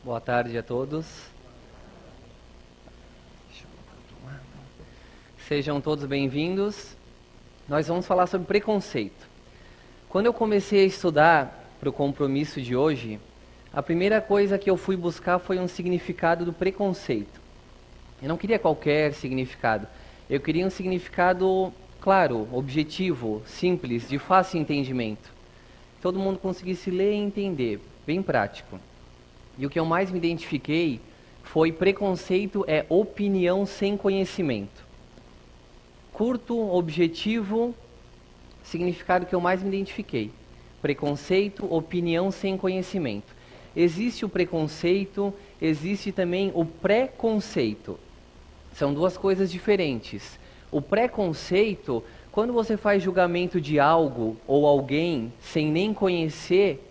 Boa tarde a todos. Sejam todos bem-vindos. Nós vamos falar sobre preconceito. Quando eu comecei a estudar para o compromisso de hoje, a primeira coisa que eu fui buscar foi um significado do preconceito. Eu não queria qualquer significado. Eu queria um significado claro, objetivo, simples, de fácil entendimento. Todo mundo conseguisse ler e entender, bem prático. E o que eu mais me identifiquei foi preconceito é opinião sem conhecimento. Curto, objetivo, significado que eu mais me identifiquei. Preconceito, opinião sem conhecimento. Existe o preconceito, existe também o preconceito. São duas coisas diferentes. O preconceito, quando você faz julgamento de algo ou alguém sem nem conhecer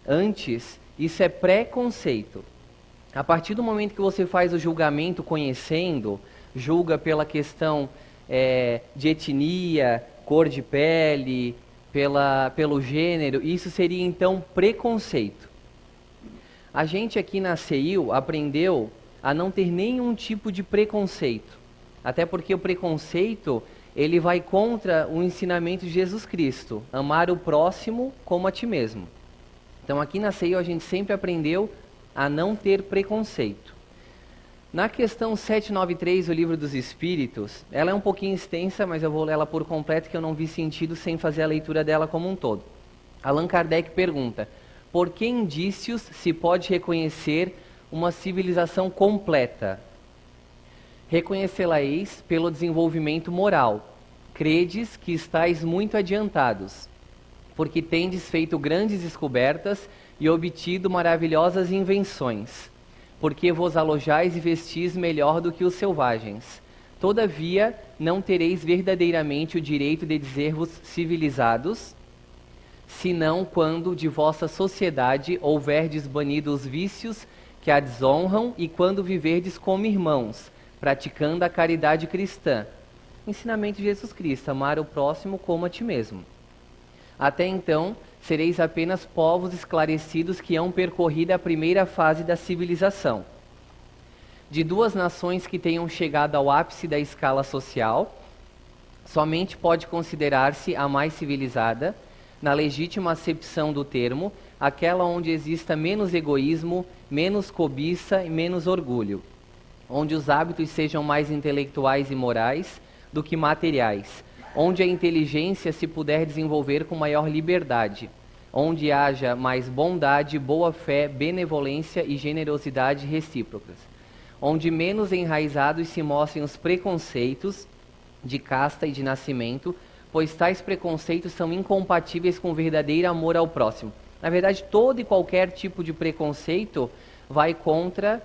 antes, isso é preconceito. A partir do momento que você faz o julgamento conhecendo, julga pela questão de etnia, cor de pele, pelo gênero, isso seria então preconceito. A gente aqui na CEIU aprendeu a não ter nenhum tipo de preconceito. Até porque o preconceito, ele vai contra o ensinamento de Jesus Cristo. Amar o próximo como a ti mesmo. Então aqui na CEIU a gente sempre aprendeu a não ter preconceito. Na questão 793 do Livro dos Espíritos, ela é um pouquinho extensa, mas eu vou ler ela por completo, que eu não vi sentido sem fazer a leitura dela como um todo. Allan Kardec pergunta: por que indícios se pode reconhecer uma civilização completa? Reconhecê-la-eis pelo desenvolvimento moral. Credes que estáis muito adiantados, porque tendes feito grandes descobertas e obtido maravilhosas invenções, porque vos alojais e vestis melhor do que os selvagens. Todavia, não tereis verdadeiramente o direito de dizer-vos civilizados, senão quando de vossa sociedade houverdes banido os vícios que a desonram e quando viverdes como irmãos, praticando a caridade cristã. Ensinamento de Jesus Cristo: amar o próximo como a ti mesmo. Até então, sereis apenas povos esclarecidos que hão percorrido a primeira fase da civilização. De duas nações que tenham chegado ao ápice da escala social, somente pode considerar-se a mais civilizada, na legítima acepção do termo, aquela onde exista menos egoísmo, menos cobiça e menos orgulho, onde os hábitos sejam mais intelectuais e morais do que materiais, onde a inteligência se puder desenvolver com maior liberdade, onde haja mais bondade, boa-fé, benevolência e generosidade recíprocas, onde menos enraizados se mostrem os preconceitos de casta e de nascimento, pois tais preconceitos são incompatíveis com o verdadeiro amor ao próximo. Na verdade, todo e qualquer tipo de preconceito vai contra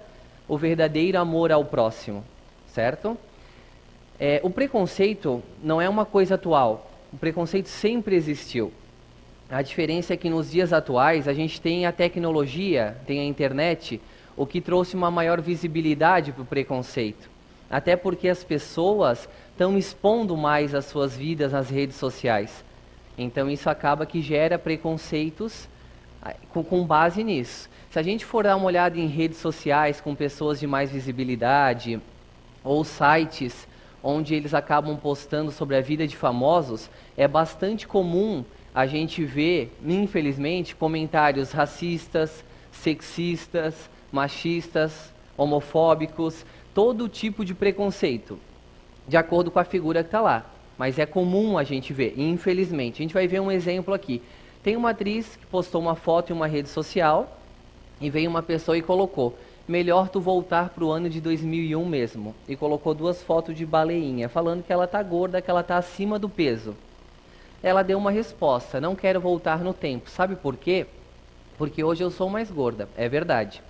o verdadeiro amor ao próximo, certo? O preconceito não é uma coisa atual. O preconceito sempre existiu. A diferença é que nos dias atuais a gente tem a tecnologia, tem a internet, o que trouxe uma maior visibilidade para o preconceito. Até porque as pessoas estão expondo mais as suas vidas nas redes sociais. Então isso acaba que gera preconceitos com base nisso. Se a gente for dar uma olhada em redes sociais com pessoas de mais visibilidade, ou sites onde eles acabam postando sobre a vida de famosos, é bastante comum a gente ver, infelizmente, comentários racistas, sexistas, machistas, homofóbicos, todo tipo de preconceito, de acordo com a figura que está lá. Mas é comum a gente ver, infelizmente. A gente vai ver um exemplo aqui. Tem uma atriz que postou uma foto em uma rede social e veio uma pessoa e colocou: melhor tu voltar para o ano de 2001 mesmo. E colocou duas fotos de baleinha, falando que ela está gorda, que ela está acima do peso. Ela deu uma resposta: não quero voltar no tempo. Sabe por quê? Porque hoje eu sou mais gorda, é verdade.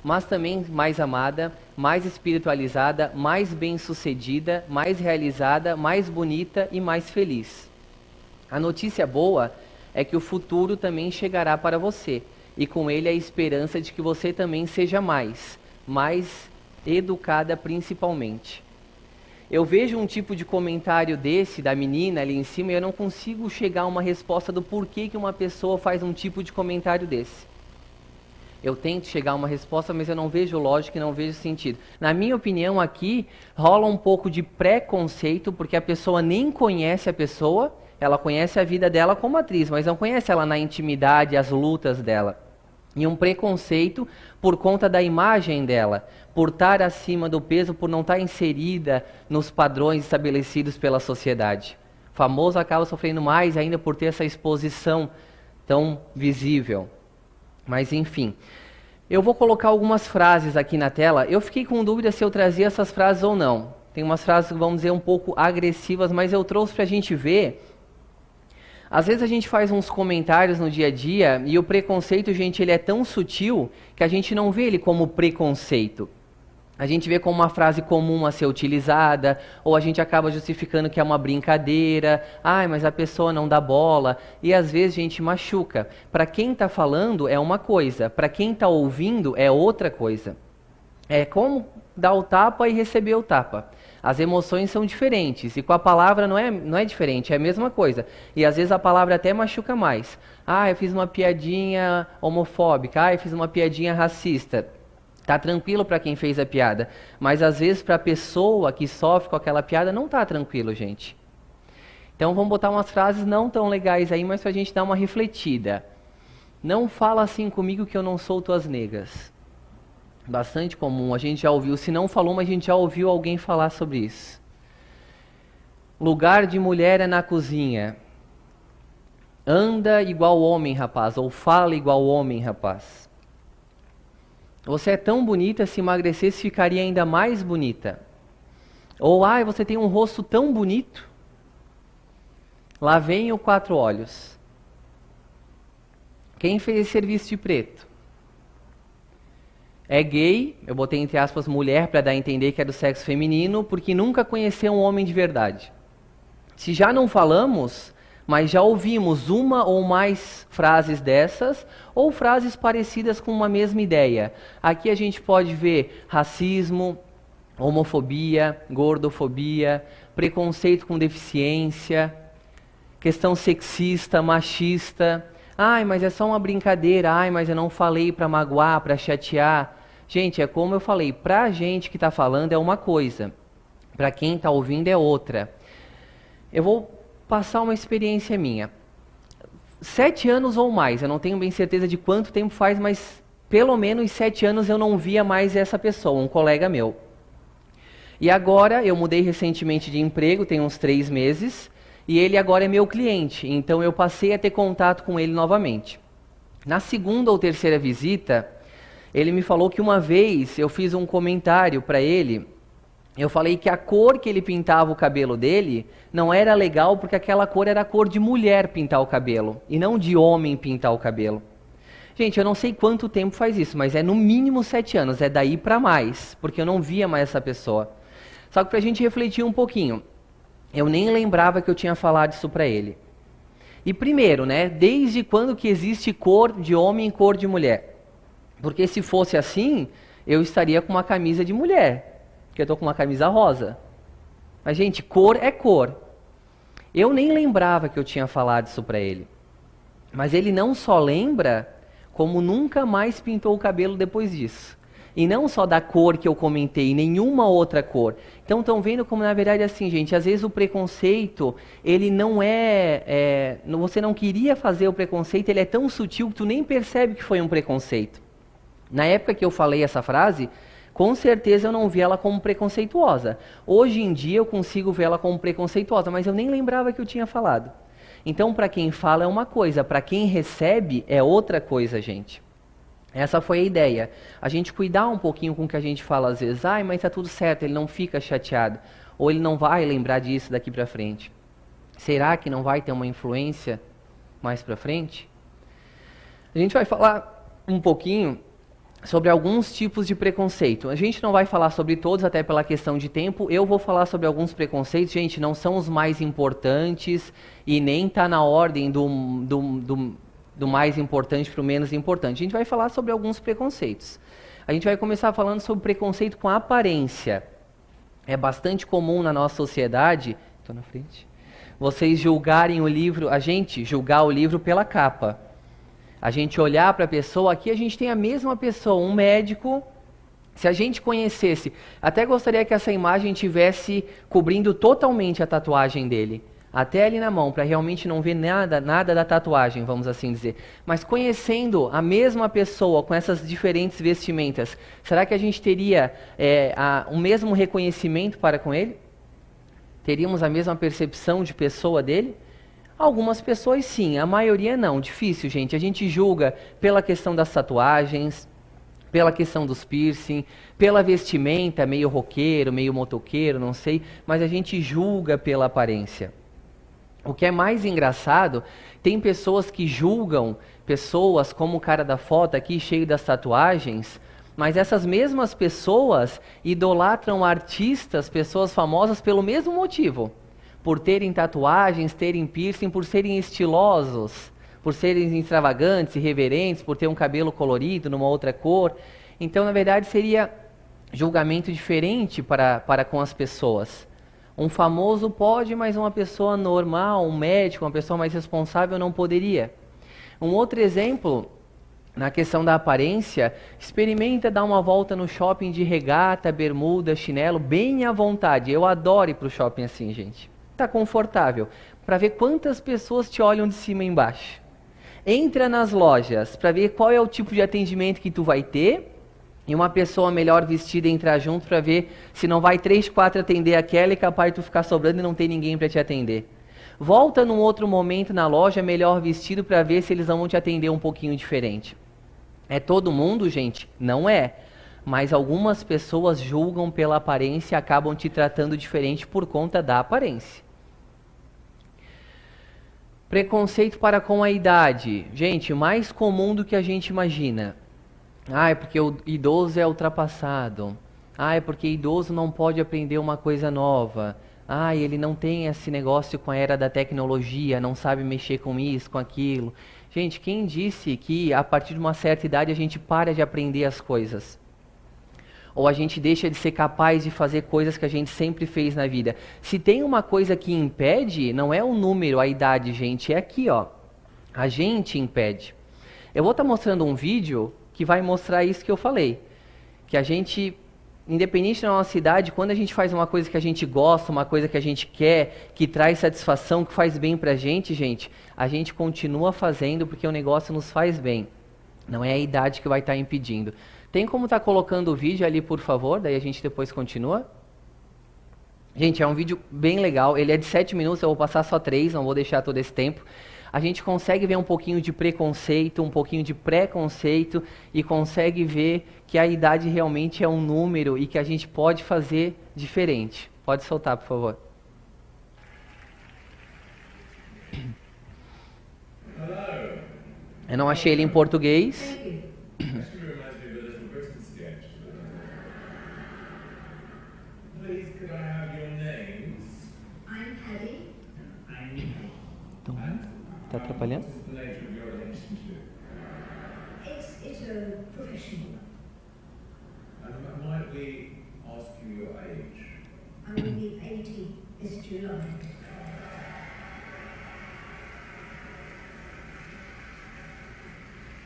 Mas também mais amada, mais espiritualizada, mais bem-sucedida, mais realizada, mais bonita e mais feliz. A notícia boa é que o futuro também chegará para você, e com ele a esperança de que você também seja mais educada principalmente. Eu vejo um tipo de comentário desse, da menina ali em cima, e eu não consigo chegar a uma resposta do porquê que uma pessoa faz um tipo de comentário desse. Eu tento chegar a uma resposta, mas eu não vejo lógica e não vejo sentido. Na minha opinião, aqui rola um pouco de preconceito, porque a pessoa nem conhece a pessoa, ela conhece a vida dela como atriz, mas não conhece ela na intimidade, as lutas dela. E um preconceito por conta da imagem dela, por estar acima do peso, por não estar inserida nos padrões estabelecidos pela sociedade. O famoso acaba sofrendo mais ainda por ter essa exposição tão visível. Mas enfim, eu vou colocar algumas frases aqui na tela. Eu fiquei com dúvida se eu trazia essas frases ou não. Tem umas frases, vamos dizer, um pouco agressivas, mas eu trouxe para a gente ver. Às vezes a gente faz uns comentários no dia a dia e o preconceito, gente, ele é tão sutil que a gente não vê ele como preconceito. A gente vê como uma frase comum a ser utilizada, ou a gente acaba justificando que é uma brincadeira, mas a pessoa não dá bola, e às vezes a gente machuca. Para quem está falando é uma coisa, para quem está ouvindo é outra coisa. É como dar o tapa e receber o tapa. As emoções são diferentes, e com a palavra não é diferente, é a mesma coisa. E às vezes a palavra até machuca mais. Eu fiz uma piadinha homofóbica, eu fiz uma piadinha racista. Tá tranquilo para quem fez a piada, mas às vezes para a pessoa que sofre com aquela piada não tá tranquilo, gente. Então vamos botar umas frases não tão legais aí, mas para a gente dar uma refletida. Não fala assim comigo que eu não sou tuas negas. Bastante comum, a gente já ouviu. Se não falou, mas a gente já ouviu alguém falar sobre isso. Lugar de mulher é na cozinha. Anda igual homem, rapaz, ou fala igual homem, rapaz. Você é tão bonita, se emagrecesse ficaria ainda mais bonita. Ou, você tem um rosto tão bonito. Lá vem o 4 olhos. Quem fez esse serviço de preto? É gay, eu botei entre aspas mulher para dar a entender que é do sexo feminino, porque nunca conheceu um homem de verdade. Se já não falamos, mas já ouvimos uma ou mais frases dessas, ou frases parecidas com uma mesma ideia. Aqui a gente pode ver racismo, homofobia, gordofobia, preconceito com deficiência, questão sexista, machista. Mas é só uma brincadeira, mas eu não falei para magoar, para chatear. Gente, é como eu falei, para a gente que está falando é uma coisa, para quem está ouvindo é outra. Eu vou passar uma experiência minha. 7 anos ou mais, eu não tenho bem certeza de quanto tempo faz, mas pelo menos 7 anos eu não via mais essa pessoa, um colega meu. E agora, eu mudei recentemente de emprego, tem uns 3 meses, e ele agora é meu cliente, então eu passei a ter contato com ele novamente. Na segunda ou terceira visita, ele me falou que uma vez eu fiz um comentário para ele. Eu falei que a cor que ele pintava o cabelo dele não era legal porque aquela cor era a cor de mulher pintar o cabelo e não de homem pintar o cabelo. Gente, eu não sei quanto tempo faz isso, mas é no mínimo 7 anos, é daí para mais, porque eu não via mais essa pessoa. Só que pra gente refletir um pouquinho, eu nem lembrava que eu tinha falado isso para ele. E primeiro, desde quando que existe cor de homem e cor de mulher? Porque se fosse assim, eu estaria com uma camisa de mulher. Que eu estou com uma camisa rosa. Mas, gente, cor é cor. Eu nem lembrava que eu tinha falado isso para ele. Mas ele não só lembra, como nunca mais pintou o cabelo depois disso. E não só da cor que eu comentei, nenhuma outra cor. Então, estão vendo como, na verdade, assim, gente, às vezes o preconceito, ele não você não queria fazer o preconceito, ele é tão sutil que tu nem percebe que foi um preconceito. Na época que eu falei essa frase, com certeza eu não vi ela como preconceituosa. Hoje em dia eu consigo ver ela como preconceituosa, mas eu nem lembrava que eu tinha falado. Então, para quem fala é uma coisa, para quem recebe é outra coisa, gente. Essa foi a ideia. A gente cuidar um pouquinho com o que a gente fala às vezes. Mas tá tudo certo, ele não fica chateado. Ou ele não vai lembrar disso daqui para frente. Será que não vai ter uma influência mais para frente? A gente vai falar um pouquinho sobre alguns tipos de preconceito. A gente não vai falar sobre todos, até pela questão de tempo. Eu vou falar sobre alguns preconceitos. Gente, não são os mais importantes e nem está na ordem do mais importante para o menos importante. A gente vai falar sobre alguns preconceitos. A gente vai começar falando sobre preconceito com aparência. É bastante comum na nossa sociedade, estou na frente, vocês julgarem o livro, a gente julgar o livro pela capa. A gente olhar para a pessoa, aqui a gente tem a mesma pessoa, um médico. Se a gente conhecesse, até gostaria que essa imagem tivesse cobrindo totalmente a tatuagem dele, até ali na mão, para realmente não ver nada da tatuagem, vamos assim dizer. Mas conhecendo a mesma pessoa com essas diferentes vestimentas, será que a gente teria o mesmo reconhecimento para com ele? Teríamos a mesma percepção de pessoa dele? Algumas pessoas sim, a maioria não. Difícil, gente. A gente julga pela questão das tatuagens, pela questão dos piercing, pela vestimenta, meio roqueiro, meio motoqueiro, não sei, mas a gente julga pela aparência. O que é mais engraçado, tem pessoas que julgam pessoas como o cara da foto aqui, cheio das tatuagens, mas essas mesmas pessoas idolatram artistas, pessoas famosas pelo mesmo motivo. Por terem tatuagens, terem piercing, por serem estilosos, por serem extravagantes, irreverentes, por ter um cabelo colorido numa outra cor. Então, na verdade, seria julgamento diferente para com as pessoas. Um famoso pode, mas uma pessoa normal, um médico, uma pessoa mais responsável não poderia. Um outro exemplo, na questão da aparência, experimenta dar uma volta no shopping de regata, bermuda, chinelo, bem à vontade. Eu adoro ir para o shopping assim, gente. Tá confortável, para ver quantas pessoas te olham de cima e embaixo. Entra nas lojas para ver qual é o tipo de atendimento que tu vai ter e uma pessoa melhor vestida entrar junto para ver se não vai 3, 4 atender aquela e capaz de tu ficar sobrando e não ter ninguém para te atender. Volta num outro momento na loja melhor vestido para ver se eles não vão te atender um pouquinho diferente. É todo mundo, gente? Não é. Mas algumas pessoas julgam pela aparência e acabam te tratando diferente por conta da aparência. Preconceito para com a idade. Gente, mais comum do que a gente imagina. É porque o idoso é ultrapassado. É porque idoso não pode aprender uma coisa nova. Ele não tem esse negócio com a era da tecnologia, não sabe mexer com isso, com aquilo. Gente, quem disse que a partir de uma certa idade a gente para de aprender as coisas? Ou a gente deixa de ser capaz de fazer coisas que a gente sempre fez na vida. Se tem uma coisa que impede, não é o número, a idade, gente, é aqui, ó. A gente impede. Eu vou estar mostrando um vídeo que vai mostrar isso que eu falei. Que a gente, independente da nossa idade, quando a gente faz uma coisa que a gente gosta, uma coisa que a gente quer, que traz satisfação, que faz bem pra gente, a gente continua fazendo porque o negócio nos faz bem. Não é a idade que vai estar impedindo. Tem como estar colocando o vídeo ali, por favor? Daí a gente depois continua. Gente, é um vídeo bem legal. Ele é de 7 minutos, eu vou passar só 3, não vou deixar todo esse tempo. A gente consegue ver um pouquinho de preconceito, um pouquinho de preconceito e consegue ver que a idade realmente é um número e que a gente pode fazer diferente. Pode soltar, por favor. Eu não achei ele em português. Tá atrapalhando? It's a professional. And might we ask you your age? I will be 80 this July.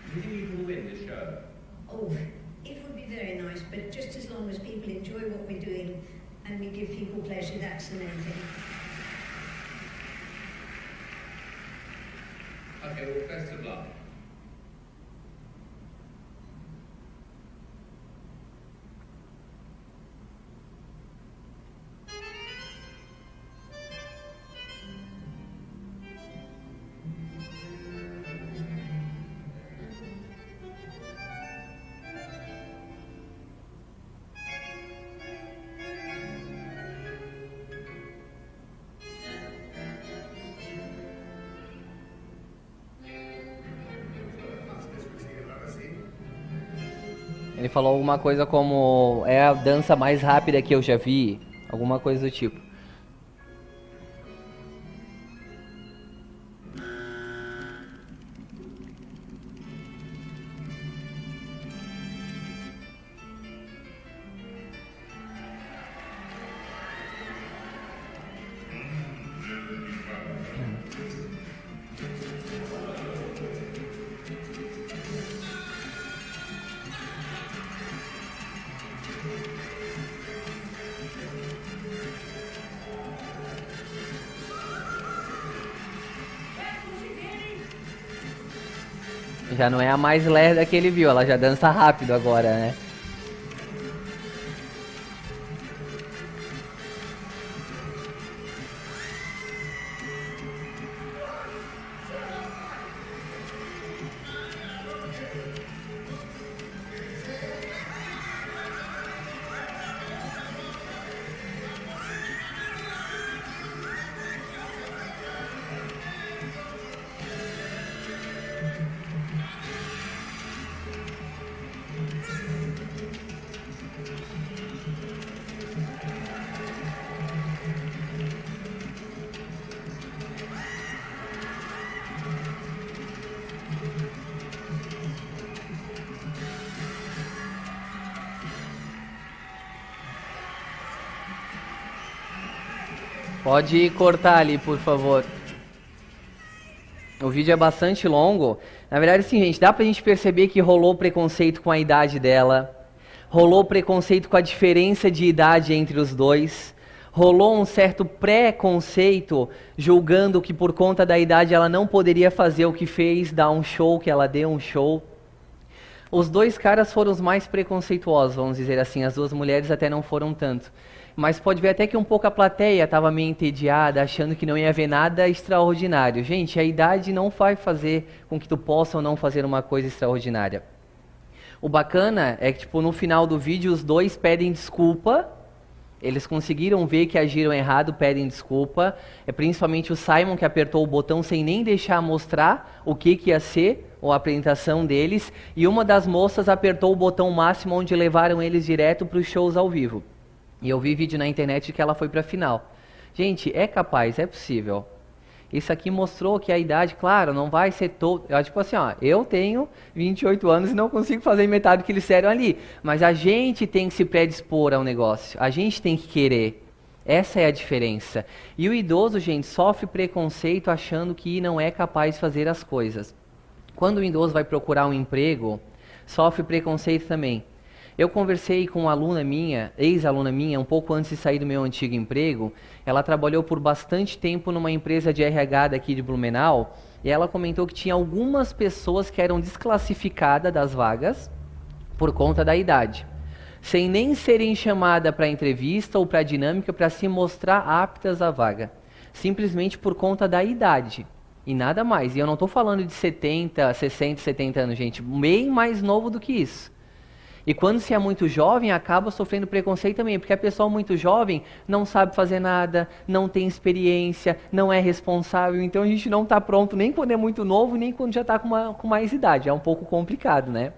Do you think you can win this show? Oh, it would be very nice, but just as long as people enjoy what we're doing and we give people pleasure, that's the main thing. Okay, well, best of luck. Ele falou alguma coisa como é a dança mais rápida que eu já vi, alguma coisa do tipo. já não é a mais lerda que ele viu, ela já dança rápido agora, né? Pode cortar ali, por favor. O vídeo é bastante longo. Na verdade, sim, gente, dá pra gente perceber que rolou preconceito com a idade dela. Rolou preconceito com a diferença de idade entre os dois. Rolou um certo preconceito, julgando que por conta da idade ela não poderia fazer o que fez, dar um show, que ela deu um show. Os dois caras foram os mais preconceituosos, vamos dizer assim. As duas mulheres até não foram tanto. Mas pode ver até que um pouco a plateia estava meio entediada, achando que não ia haver nada extraordinário. Gente, a idade não vai fazer com que tu possa ou não fazer uma coisa extraordinária. O bacana é que, tipo, no final do vídeo os dois pedem desculpa. Eles conseguiram ver que agiram errado, pedem desculpa. É principalmente o Simon que apertou o botão sem nem deixar mostrar o que ia ser a apresentação deles. E uma das moças apertou o botão máximo onde levaram eles direto para os shows ao vivo. E eu vi vídeo na internet de que ela foi para a final. Gente, é capaz, é possível. Isso aqui mostrou que a idade, claro, não vai ser todo... Tipo assim, ó, eu tenho 28 anos e não consigo fazer metade do que eles fizeram ali. Mas a gente tem que se predispor ao negócio. A gente tem que querer. Essa é a diferença. E o idoso, gente, sofre preconceito achando que não é capaz de fazer as coisas. Quando o idoso vai procurar um emprego, sofre preconceito também. Eu conversei com uma aluna minha, ex-aluna minha, um pouco antes de sair do meu antigo emprego. Ela trabalhou por bastante tempo numa empresa de RH daqui de Blumenau. E ela comentou que tinha algumas pessoas que eram desclassificadas das vagas por conta da idade. Sem nem serem chamadas para entrevista ou para dinâmica para se mostrar aptas à vaga. Simplesmente por conta da idade. E nada mais. E eu não estou falando de 70, 60, 70 anos, gente. Bem mais novo do que isso. E quando se é muito jovem, acaba sofrendo preconceito também, porque a pessoa muito jovem não sabe fazer nada, não tem experiência, não é responsável, então a gente não está pronto nem quando é muito novo, nem quando já está com mais idade, é um pouco complicado, né?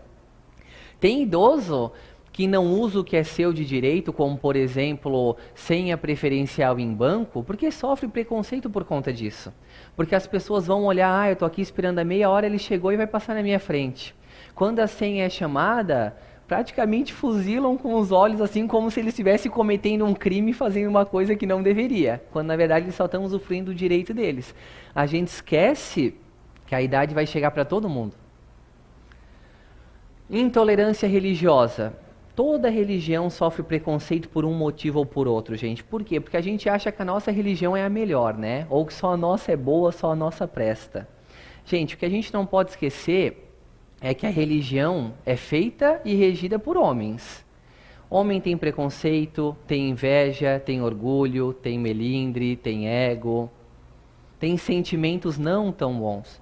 Tem idoso que não usa o que é seu de direito, como por exemplo, senha preferencial em banco, porque sofre preconceito por conta disso. Porque as pessoas vão olhar, eu estou aqui esperando a meia hora, ele chegou e vai passar na minha frente. Quando a senha é chamada... praticamente fuzilam com os olhos, assim como se eles estivessem cometendo um crime e fazendo uma coisa que não deveria, quando na verdade eles só estão usufruindo do direito deles. A gente esquece que a idade vai chegar para todo mundo. Intolerância religiosa. Toda religião sofre preconceito por um motivo ou por outro, gente. Por quê? Porque a gente acha que a nossa religião é a melhor, né? Ou que só a nossa é boa, só a nossa presta. Gente, o que a gente não pode esquecer é que a religião é feita e regida por homens. Homem tem preconceito, tem inveja, tem orgulho, tem melindre, tem ego, tem sentimentos não tão bons.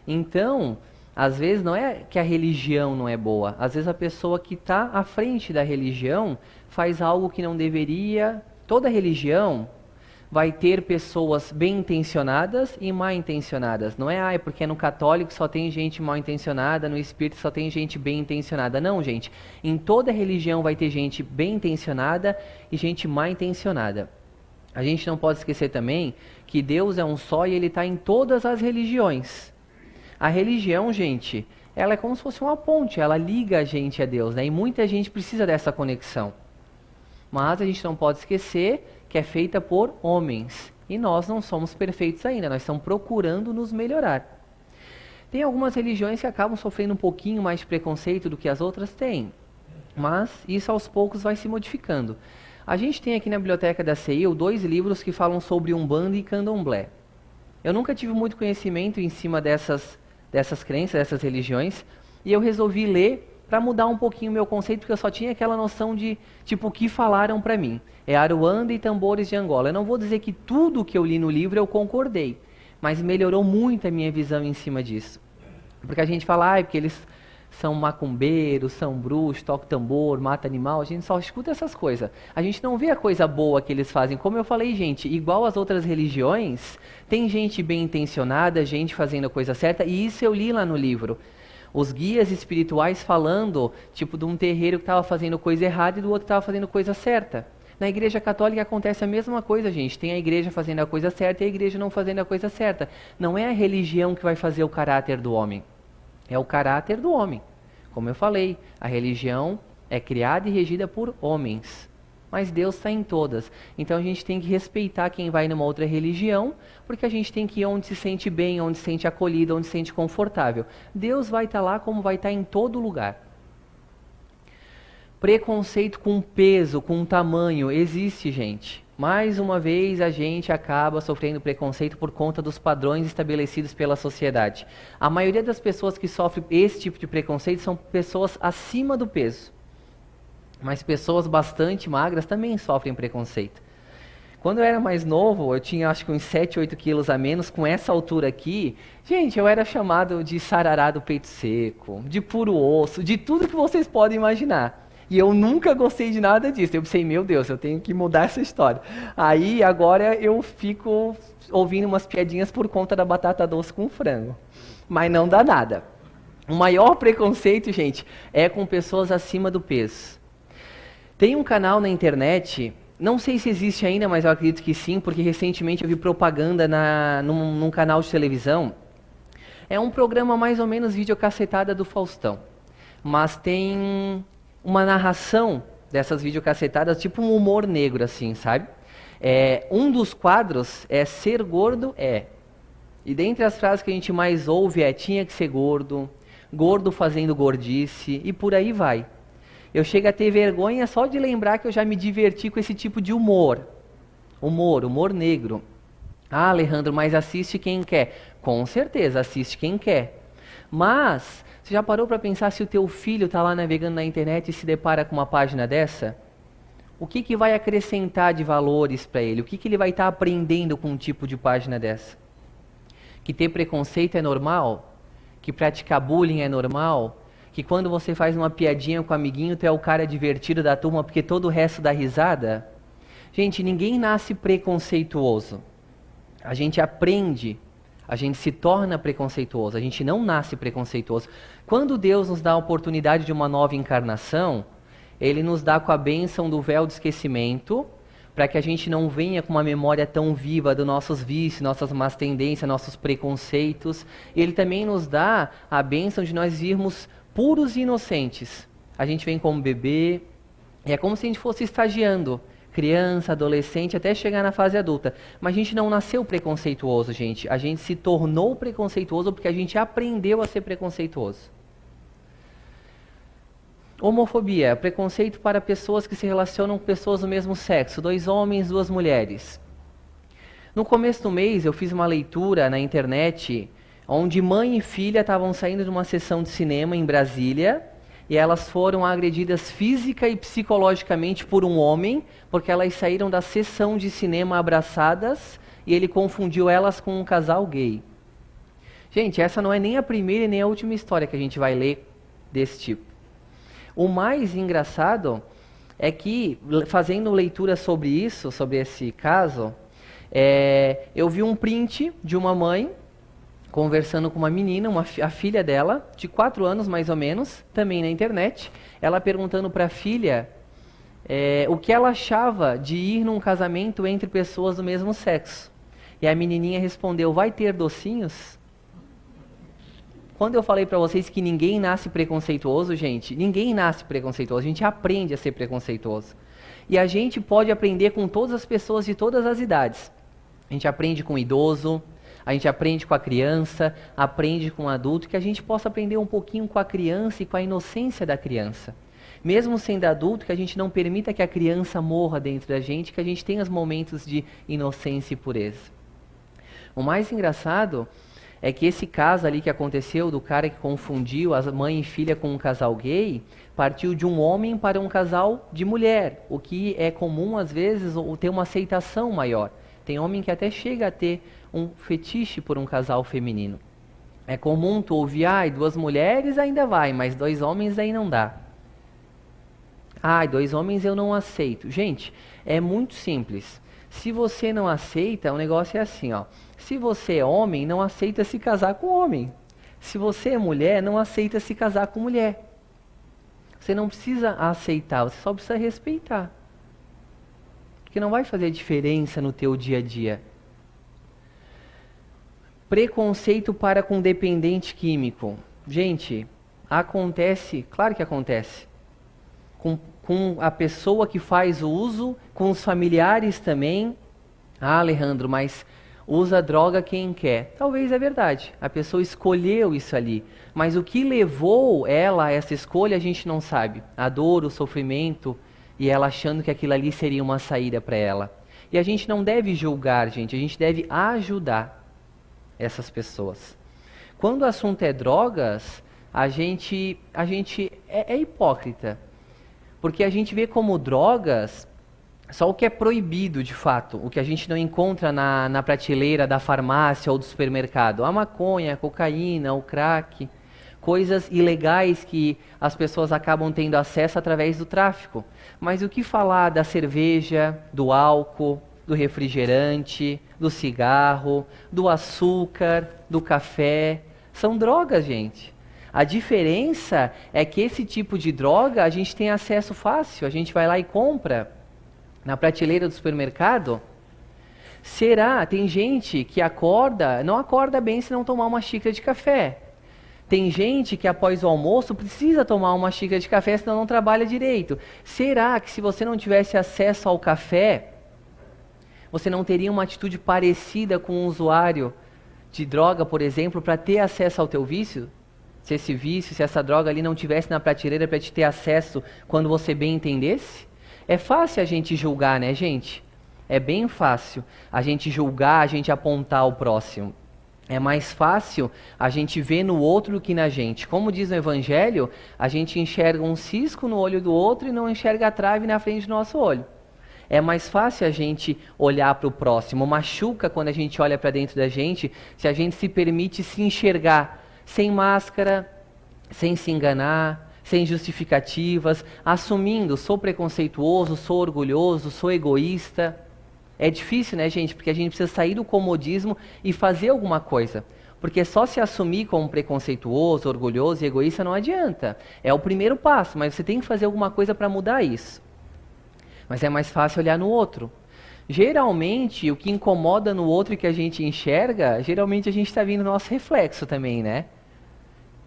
Então, às vezes não é que a religião não é boa, às vezes a pessoa que está à frente da religião faz algo que não deveria. Toda religião vai ter pessoas bem intencionadas e mal intencionadas. Não é, porque no católico só tem gente mal intencionada, no espírita só tem gente bem intencionada. Não, gente. Em toda religião vai ter gente bem intencionada e gente mal intencionada. A gente não pode esquecer também que Deus é um só e Ele está em todas as religiões. A religião, gente, ela é como se fosse uma ponte, ela liga a gente a Deus, né? E muita gente precisa dessa conexão. Mas a gente não pode esquecer que é feita por homens. E nós não somos perfeitos ainda, nós estamos procurando nos melhorar. Tem algumas religiões que acabam sofrendo um pouquinho mais de preconceito do que as outras têm. Mas isso aos poucos vai se modificando. A gente tem aqui na biblioteca da CEIU 2 livros que falam sobre Umbanda e Candomblé. Eu nunca tive muito conhecimento em cima dessas crenças, dessas religiões, e eu resolvi ler para mudar um pouquinho o meu conceito, porque eu só tinha aquela noção de, tipo, o que falaram para mim. É Aruanda e Tambores de Angola. Eu não vou dizer que tudo que eu li no livro eu concordei, mas melhorou muito a minha visão em cima disso. Porque a gente fala, porque eles são macumbeiros, são bruxos, tocam tambor, mata animal, a gente só escuta essas coisas. A gente não vê a coisa boa que eles fazem. Como eu falei, gente, igual as outras religiões, tem gente bem intencionada, gente fazendo a coisa certa, e isso eu li lá no livro. Os guias espirituais falando, tipo, de um terreiro que estava fazendo coisa errada e do outro que estava fazendo coisa certa. Na Igreja Católica acontece a mesma coisa, gente. Tem a igreja fazendo a coisa certa e a igreja não fazendo a coisa certa. Não é a religião que vai fazer o caráter do homem. É o caráter do homem. Como eu falei, a religião é criada e regida por homens. Mas Deus está em todas. Então a gente tem que respeitar quem vai numa outra religião, porque a gente tem que ir onde se sente bem, onde se sente acolhido, onde se sente confortável. Deus vai estar lá como vai estar em todo lugar. Preconceito com peso, com tamanho, existe, gente. Mais uma vez a gente acaba sofrendo preconceito por conta dos padrões estabelecidos pela sociedade. A maioria das pessoas que sofrem esse tipo de preconceito são pessoas acima do peso. Mas pessoas bastante magras também sofrem preconceito. Quando eu era mais novo, eu tinha acho que uns 7, 8 quilos a menos, com essa altura aqui, gente, eu era chamado de sarará do peito seco, de puro osso, de tudo que vocês podem imaginar. E eu nunca gostei de nada disso. Eu pensei, meu Deus, eu tenho que mudar essa história. Aí, agora, eu fico ouvindo umas piadinhas por conta da batata doce com frango. Mas não dá nada. O maior preconceito, gente, é com pessoas acima do peso. Tem um canal na internet, não sei se existe ainda, mas eu acredito que sim, porque recentemente eu vi propaganda num canal de televisão. É um programa mais ou menos videocassetada do Faustão. Mas tem uma narração dessas videocassetadas, tipo um humor negro, assim, sabe? Um dos quadros é ser gordo é. E dentre as frases que a gente mais ouve é tinha que ser gordo, gordo fazendo gordice, e por aí vai. Eu chego a ter vergonha só de lembrar que eu já me diverti com esse tipo de humor. Humor negro. Ah, Alejandro, mas assiste quem quer. Com certeza, assiste quem quer. Mas, você já parou para pensar se o teu filho está lá navegando na internet e se depara com uma página dessa? O que vai acrescentar de valores para ele? O que ele vai estar aprendendo com um tipo de página dessa? Que ter preconceito é normal? Que praticar bullying é normal? Que quando você faz uma piadinha com o amiguinho, tu é o cara divertido da turma porque todo o resto dá risada? Gente, ninguém nasce preconceituoso. A gente aprende, a gente se torna preconceituoso, a gente não nasce preconceituoso. Quando Deus nos dá a oportunidade de uma nova encarnação, Ele nos dá com a bênção do véu do esquecimento, para que a gente não venha com uma memória tão viva dos nossos vícios, nossas más tendências, nossos preconceitos. Ele também nos dá a bênção de nós irmos puros e inocentes. A gente vem como bebê, é como se a gente fosse estagiando, criança, adolescente, até chegar na fase adulta. Mas a gente não nasceu preconceituoso, gente. A gente se tornou preconceituoso porque a gente aprendeu a ser preconceituoso. Homofobia, preconceito para pessoas que se relacionam com pessoas do mesmo sexo, 2 homens, 2 mulheres. No começo do mês eu fiz uma leitura na internet onde mãe e filha estavam saindo de uma sessão de cinema em Brasília e elas foram agredidas física e psicologicamente por um homem, porque elas saíram da sessão de cinema abraçadas e ele confundiu elas com um casal gay. Gente, essa não é nem a primeira e nem a última história que a gente vai ler desse tipo. O mais engraçado é que, fazendo leitura sobre isso, sobre esse caso, eu vi um print de uma mãe conversando com uma menina, a filha dela, de 4 anos mais ou menos, também na internet, ela perguntando para a filha o que ela achava de ir num casamento entre pessoas do mesmo sexo. E a menininha respondeu, vai ter docinhos? Quando eu falei para vocês que ninguém nasce preconceituoso, gente, ninguém nasce preconceituoso, a gente aprende a ser preconceituoso. E a gente pode aprender com todas as pessoas de todas as idades. A gente aprende com o idoso, a gente aprende com a criança, aprende com o adulto, que a gente possa aprender um pouquinho com a criança e com a inocência da criança. Mesmo sendo adulto, que a gente não permita que a criança morra dentro da gente, que a gente tenha os momentos de inocência e pureza. O mais engraçado é que esse caso ali que aconteceu, do cara que confundiu a mãe e filha com um casal gay, partiu de um homem para um casal de mulher, o que é comum às vezes ter uma aceitação maior. Tem homem que até chega a ter um fetiche por um casal feminino. É comum tu ouvir, duas mulheres ainda vai, mas dois homens aí não dá. Dois homens eu não aceito. Gente, é muito simples. Se você não aceita, o negócio é assim, ó. Se você é homem, não aceita se casar com homem. Se você é mulher, não aceita se casar com mulher. Você não precisa aceitar, você só precisa respeitar. Porque não vai fazer diferença no teu dia a dia. Preconceito para com dependente químico. Gente, acontece, claro que acontece. Com a pessoa que faz o uso, com os familiares também. Alejandro, mas usa droga quem quer. Talvez é verdade, a pessoa escolheu isso ali. Mas o que levou ela a essa escolha a gente não sabe. A dor, o sofrimento e ela achando que aquilo ali seria uma saída para ela. E a gente não deve julgar, gente, a gente deve ajudar essas pessoas. Quando o assunto é drogas, a gente é hipócrita. Porque a gente vê como drogas só o que é proibido de fato, o que a gente não encontra na prateleira da farmácia ou do supermercado. A maconha, a cocaína, o crack, coisas ilegais que as pessoas acabam tendo acesso através do tráfico. Mas o que falar da cerveja, do álcool, do refrigerante, do cigarro, do açúcar, do café? São drogas, gente. A diferença é que esse tipo de droga a gente tem acesso fácil, a gente vai lá e compra na prateleira do supermercado. Tem gente que não acorda bem se não tomar uma xícara de café. Tem gente que após o almoço precisa tomar uma xícara de café, senão não trabalha direito. Será que se você não tivesse acesso ao café, você não teria uma atitude parecida com um usuário de droga, por exemplo, para ter acesso ao teu vício? Se esse vício, se essa droga ali não tivesse na prateleira para te ter acesso quando você bem entendesse? É fácil a gente julgar, né, gente? É bem fácil a gente julgar, a gente apontar o próximo. É mais fácil a gente ver no outro do que na gente. Como diz no Evangelho, a gente enxerga um cisco no olho do outro e não enxerga a trave na frente do nosso olho. É mais fácil a gente olhar para o próximo. Machuca quando a gente olha para dentro da gente, se a gente se permite se enxergar sem máscara, sem se enganar, sem justificativas, assumindo, sou preconceituoso, sou orgulhoso, sou egoísta. É difícil, né, gente? Porque a gente precisa sair do comodismo e fazer alguma coisa. Porque só se assumir como preconceituoso, orgulhoso e egoísta não adianta. É o primeiro passo, mas você tem que fazer alguma coisa para mudar isso. Mas é mais fácil olhar no outro. Geralmente, o que incomoda no outro e que a gente enxerga, geralmente a gente está vendo nosso reflexo também, né?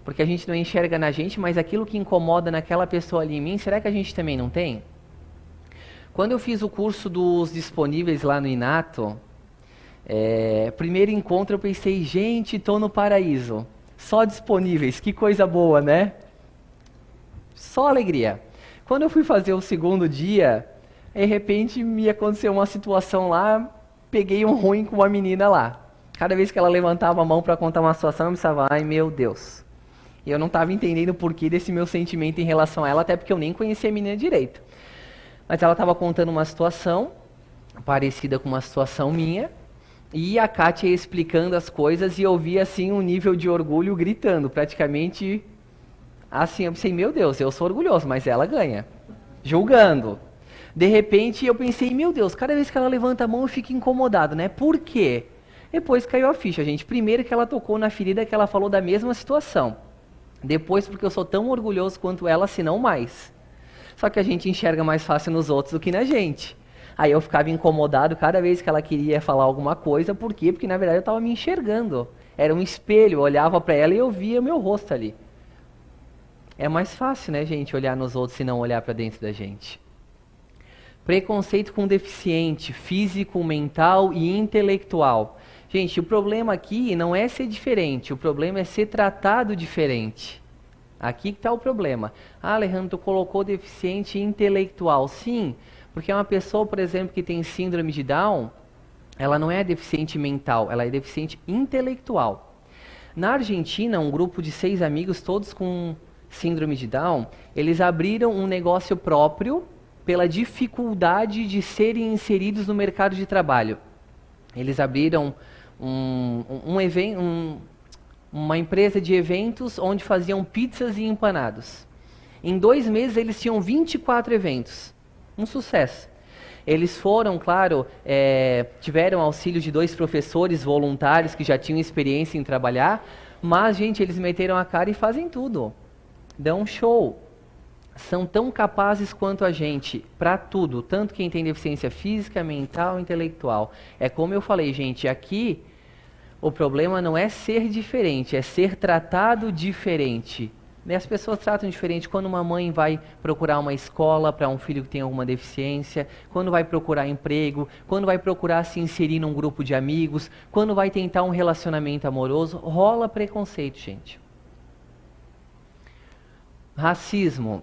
Porque a gente não enxerga na gente, mas aquilo que incomoda naquela pessoa ali em mim, será que a gente também não tem? Quando eu fiz o curso dos disponíveis lá no Inato, primeiro encontro eu pensei, gente, estou no paraíso. Só disponíveis, que coisa boa, né? Só alegria. Quando eu fui fazer o segundo dia, de repente me aconteceu uma situação lá, peguei um ruim com uma menina lá. Cada vez que ela levantava a mão para contar uma situação, eu pensava, ai meu Deus. E eu não estava entendendo o porquê desse meu sentimento em relação a ela, até porque eu nem conhecia a menina direito. Mas ela estava contando uma situação parecida com uma situação minha, e a Kátia ia explicando as coisas e eu via assim um nível de orgulho gritando, praticamente assim, eu pensei, meu Deus, eu sou orgulhoso, mas ela ganha, julgando. De repente eu pensei, meu Deus, cada vez que ela levanta a mão eu fico incomodado, né? Por quê? Depois caiu a ficha, gente. Primeiro que ela tocou na ferida que ela falou da mesma situação. Depois porque eu sou tão orgulhoso quanto ela, se não mais. Só que a gente enxerga mais fácil nos outros do que na gente. Aí eu ficava incomodado cada vez que ela queria falar alguma coisa. Por quê? Porque na verdade eu estava me enxergando. Era um espelho, eu olhava para ela e eu via meu rosto ali. É mais fácil, né, gente, olhar nos outros e não olhar para dentro da gente. Preconceito com deficiente, físico, mental e intelectual. Gente, o problema aqui não é ser diferente, o problema é ser tratado diferente. Aqui que está o problema. Alejandro, tu colocou deficiente intelectual. Sim, porque uma pessoa, por exemplo, que tem síndrome de Down, ela não é deficiente mental, ela é deficiente intelectual. Na Argentina, um grupo de 6 amigos, todos com síndrome de Down, eles abriram um negócio próprio pela dificuldade de serem inseridos no mercado de trabalho. Eles abriram uma empresa de eventos onde faziam pizzas e empanados. Em 2 meses eles tinham 24 eventos. Um sucesso. Eles foram, claro, tiveram auxílio de 2 professores voluntários que já tinham experiência em trabalhar, mas, gente, eles meteram a cara e fazem tudo. Dão um show. São tão capazes quanto a gente para tudo, tanto quem tem deficiência física, mental, intelectual. É como eu falei, gente, aqui o problema não é ser diferente, é ser tratado diferente. As pessoas tratam diferente quando uma mãe vai procurar uma escola para um filho que tem alguma deficiência, quando vai procurar emprego, quando vai procurar se inserir num grupo de amigos, quando vai tentar um relacionamento amoroso, rola preconceito, gente. Racismo.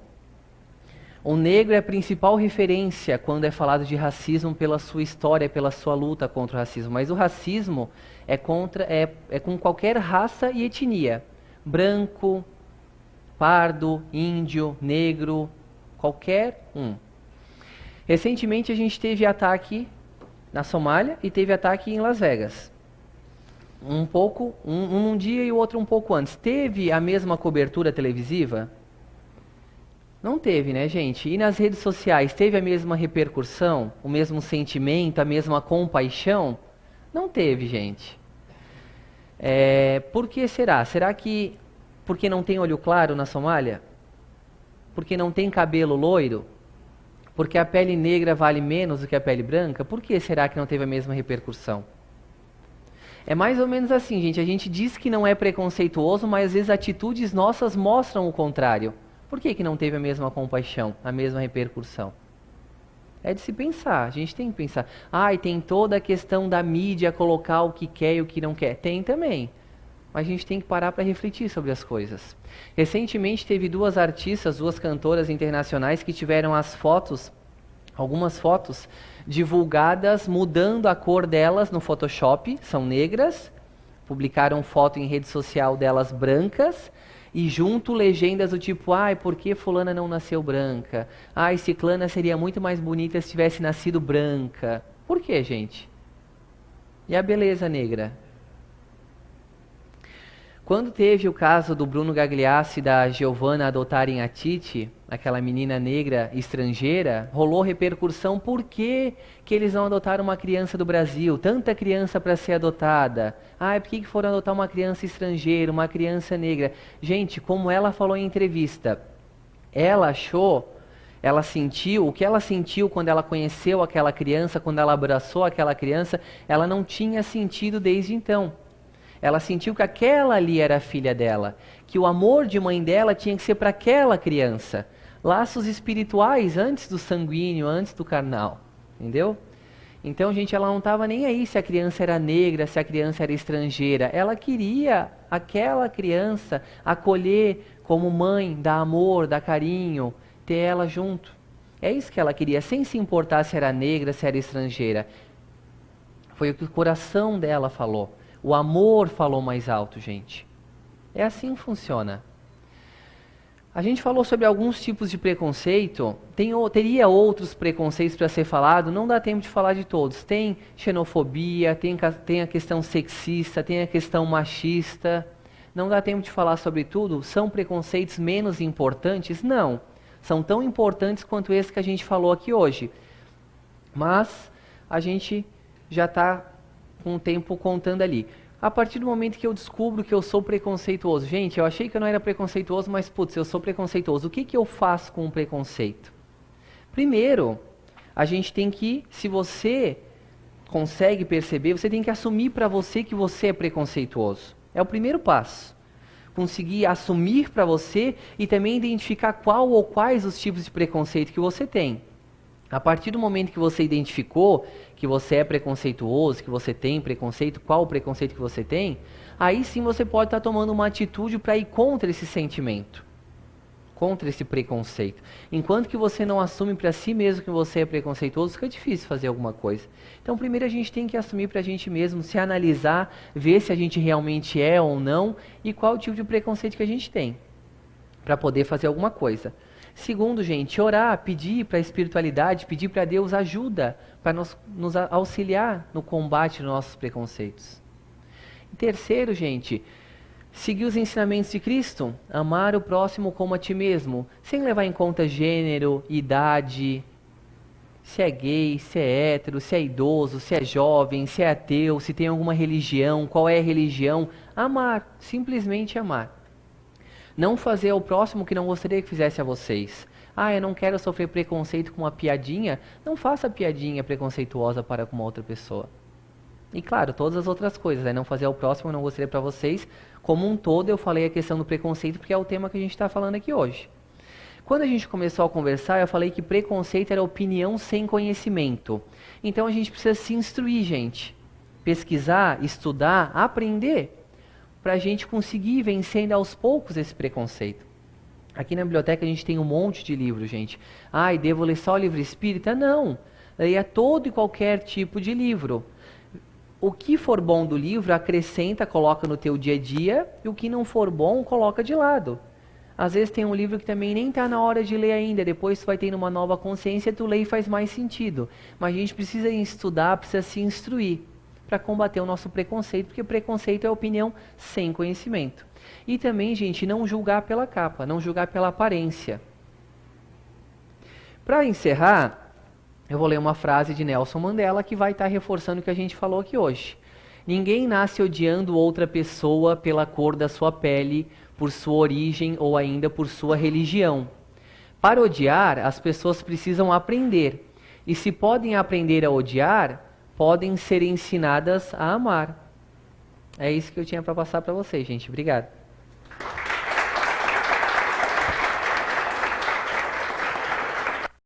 O negro é a principal referência quando é falado de racismo pela sua história, pela sua luta contra o racismo. Mas o racismo é com qualquer raça e etnia. Branco, pardo, índio, negro, qualquer um. Recentemente a gente teve ataque na Somália e teve ataque em Las Vegas. Um dia e o outro um pouco antes. Teve a mesma cobertura televisiva? Não teve, né, gente? E nas redes sociais, teve a mesma repercussão? O mesmo sentimento, a mesma compaixão? Não teve, gente. Por que será? Será que porque não tem olho claro na Somália? Porque não tem cabelo loiro? Porque a pele negra vale menos do que a pele branca? Por que será que não teve a mesma repercussão? É mais ou menos assim, gente. A gente diz que não é preconceituoso, mas às vezes atitudes nossas mostram o contrário. Por que não teve a mesma compaixão, a mesma repercussão? É de se pensar, a gente tem que pensar. E tem toda a questão da mídia colocar o que quer e o que não quer. Tem também, mas a gente tem que parar para refletir sobre as coisas. Recentemente teve 2 artistas, 2 cantoras internacionais que tiveram algumas fotos divulgadas mudando a cor delas no Photoshop, são negras, publicaram foto em rede social delas brancas, e junto legendas do tipo, por que fulana não nasceu branca? Ciclana seria muito mais bonita se tivesse nascido branca. Por que, gente? E a beleza negra? Quando teve o caso do Bruno Gagliasso e da Giovanna adotarem a Titi, aquela menina negra estrangeira, rolou repercussão por que eles não adotaram uma criança do Brasil, tanta criança para ser adotada. Por que foram adotar uma criança estrangeira, uma criança negra? Gente, como ela falou em entrevista, ela sentiu, o que ela sentiu quando ela conheceu aquela criança, quando ela abraçou aquela criança, ela não tinha sentido desde então. Ela sentiu que aquela ali era a filha dela, que o amor de mãe dela tinha que ser para aquela criança. Laços espirituais antes do sanguíneo, antes do carnal, entendeu? Então, gente, ela não estava nem aí se a criança era negra, se a criança era estrangeira. Ela queria aquela criança acolher como mãe, dar amor, dar carinho, ter ela junto. É isso que ela queria, sem se importar se era negra, se era estrangeira. Foi o que o coração dela falou. O amor falou mais alto, gente. É assim que funciona. A gente falou sobre alguns tipos de preconceito. Teria outros preconceitos para ser falado, não dá tempo de falar de todos. Tem xenofobia, tem a questão sexista, tem a questão machista. Não dá tempo de falar sobre tudo. São preconceitos menos importantes? Não. São tão importantes quanto esse que a gente falou aqui hoje. Mas a gente já está com o tempo contando ali. A partir do momento que eu descubro que eu sou preconceituoso, gente, eu achei que eu não era preconceituoso, mas putz, eu sou preconceituoso. O que eu faço com o preconceito? Primeiro, a gente tem que, se você consegue perceber, você tem que assumir para você que você é preconceituoso. É o primeiro passo. Conseguir assumir para você e também identificar qual ou quais os tipos de preconceito que você tem. A partir do momento que você identificou que você é preconceituoso, que você tem preconceito, qual o preconceito que você tem, aí sim você pode estar tomando uma atitude para ir contra esse sentimento. contra esse preconceito. Enquanto que você não assume para si mesmo que você é preconceituoso, fica difícil fazer alguma coisa. Então, primeiro a gente tem que assumir para a gente mesmo, se analisar, ver se a gente realmente é ou não e qual o tipo de preconceito que a gente tem, para poder fazer alguma coisa. Segundo, gente, orar, pedir para a espiritualidade, pedir para Deus ajuda para nos auxiliar no combate dos nossos preconceitos. E terceiro, gente, seguir os ensinamentos de Cristo, amar o próximo como a ti mesmo, sem levar em conta gênero, idade, se é gay, se é hétero, se é idoso, se é jovem, se é ateu, se tem alguma religião, qual é a religião. Amar, simplesmente amar. Não fazer ao próximo o que não gostaria que fizesse a vocês. Ah, eu não quero sofrer preconceito com uma piadinha. Não faça piadinha preconceituosa para com uma outra pessoa. E claro, todas as outras coisas, né? Não fazer ao próximo o que não gostaria para vocês. Como um todo, eu falei a questão do preconceito porque é o tema que a gente está falando aqui hoje. Quando a gente começou a conversar, eu falei que preconceito era opinião sem conhecimento. Então a gente precisa se instruir, gente. Pesquisar, estudar, aprender, para a gente conseguir vencendo aos poucos esse preconceito. Aqui na biblioteca a gente tem um monte de livros, gente. Ah, e devo ler só livro espírita? Não. Leia todo e qualquer tipo de livro. O que for bom do livro, acrescenta, coloca no teu dia a dia, e o que não for bom, coloca de lado. Às vezes tem um livro que também nem está na hora de ler ainda, depois tu vai ter uma nova consciência, tu lê e faz mais sentido. Mas a gente precisa estudar, precisa se instruir para combater o nosso preconceito, porque preconceito é opinião sem conhecimento. E também, gente, não julgar pela capa, não julgar pela aparência. Para encerrar, eu vou ler uma frase de Nelson Mandela que vai estar reforçando o que a gente falou aqui hoje. Ninguém nasce odiando outra pessoa pela cor da sua pele, por sua origem ou ainda por sua religião. Para odiar, as pessoas precisam aprender. E se podem aprender a odiar, podem ser ensinadas a amar. É isso que eu tinha para passar para vocês, gente. Obrigado.